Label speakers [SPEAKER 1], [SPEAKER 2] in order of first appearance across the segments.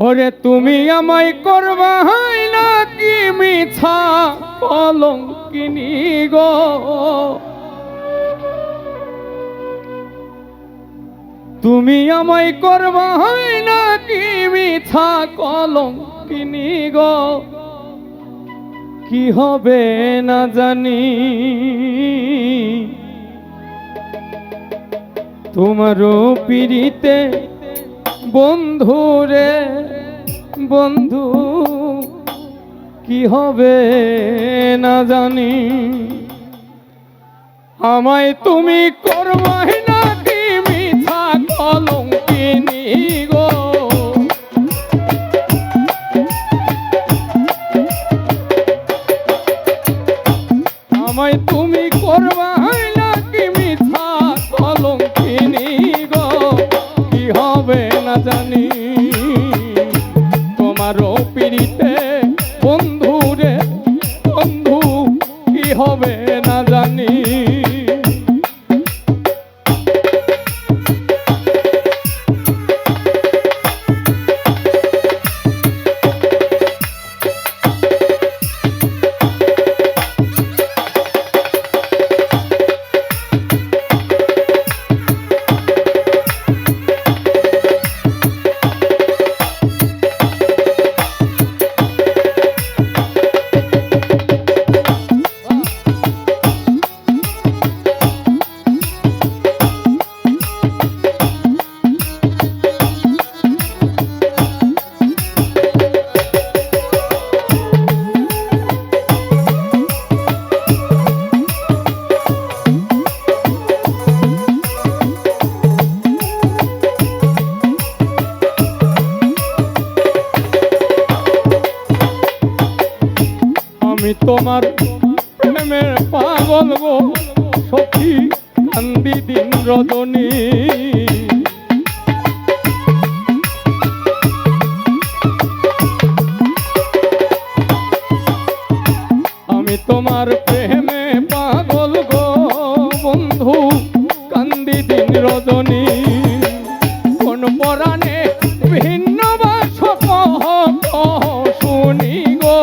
[SPEAKER 1] ওরে তুমি আমায় করবা নাকি মিছা কলঙ্কিনী গো, তুমি আমায় করবা নাকি মিছা কলঙ্কিনী গো, কি হবে না জানি তোমারও পিড়িতে বন্ধু রে বন্ধু, কি হবে না জানি। আমায় তুমি করবাই নাকি মিছা কলঙ্কিনী গো, আমায় তুমি করবাই নাকি মিছা কলঙ্কিনী গো, কি হবে না জানি তোমারও পিড়িতে বন্ধু রে বন্ধু, কি হবে না জানি। আমি তোমার প্রেমের পাগল গো সখী, কান্দি দিন রজনী। আমি তোমার প্রেমে পাগল গো বন্ধু, কান্দি দিন রজনী। কোন পরাণে ভিন্ন বাস শুনি গো,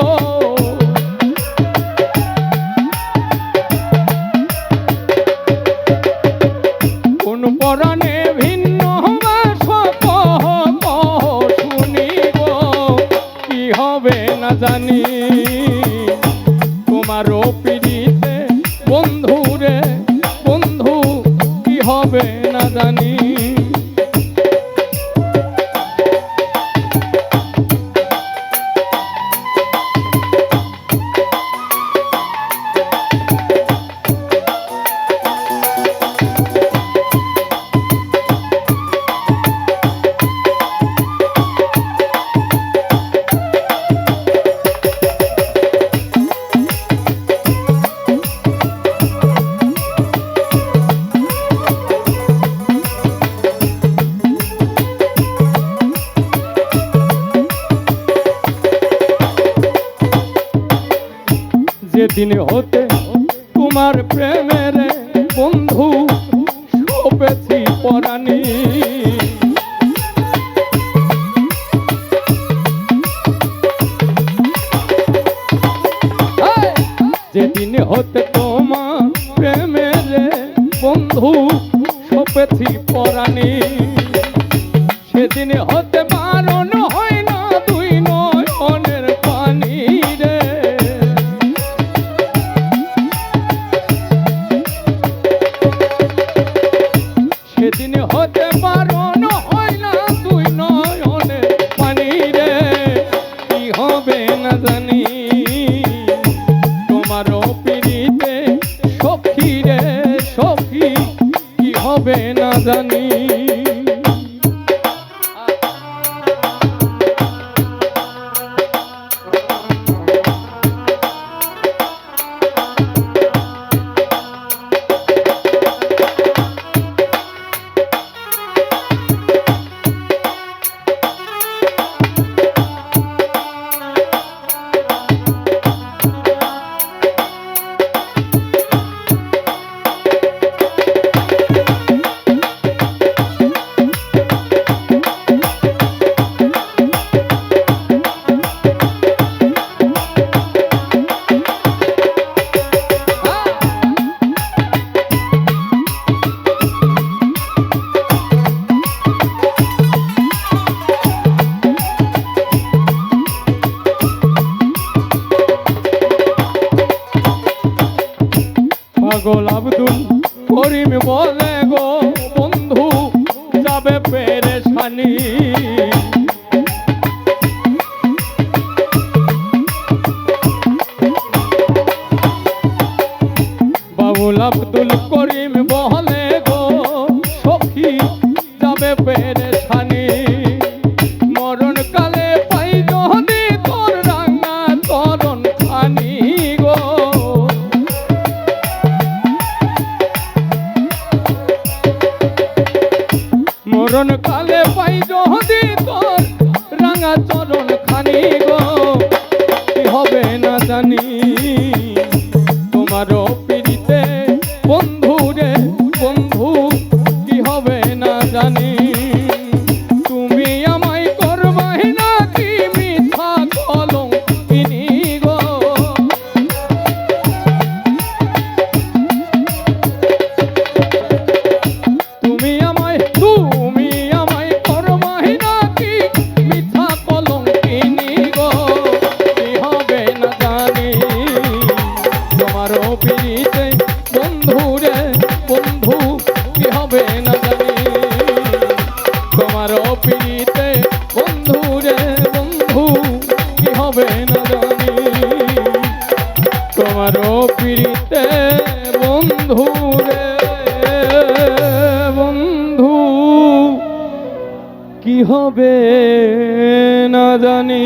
[SPEAKER 1] পরাণে ভিন্ন শুনি গো, কি হবে না জানি তোমারও পিড়িতে বন্ধু রে বন্ধু, কি হবে না জানি। যেদিন হতে তোমার প্রেমের বন্ধু সপেছি পরাণী, যেদিন হতে তোমার প্রেমের বন্ধু সপেছি পরাণী, সেদিন হতে বারণ হয় না দুই নয়নের পানি রে। সেদিন হতে বারণ হয় না দুই নয়নের পানি রে, কি হবে না জানি তোমারও পিড়িতে সখী রে সখী, কি হবে না জানি। পাগল আব্দুল করিম বলে গো বন্ধু যাবে পেরেশানি বাবুল আব্দুল করিম বলে গো সখী যাবে পেরেশানি মরণ কালে পাই যদি তোর রাঙা চরণ খানি গো মরণ কালে পাই যদি তোর রাঙা চরণ খানি গো কি হবে না জানি তোমারও পিড়িতে বন্ধু রে বন্ধু কি হবে না জানি তুমি আমায় করবাই না কি মিথ্যা কলঙ্কিনী গো তুমি আমায় করবাই না কি মিথ্যা কলঙ্কিনী গো কি হবে না জানি তোমারও পিড়িতে বন্ধু রে বন্ধু কি হবে না জানি তোমারও পিড়িতে বন্ধু রে বন্ধু কি হবে না জানি তোমারও পিড়িতে বন্ধু রে বন্ধু কি হবে না জানি।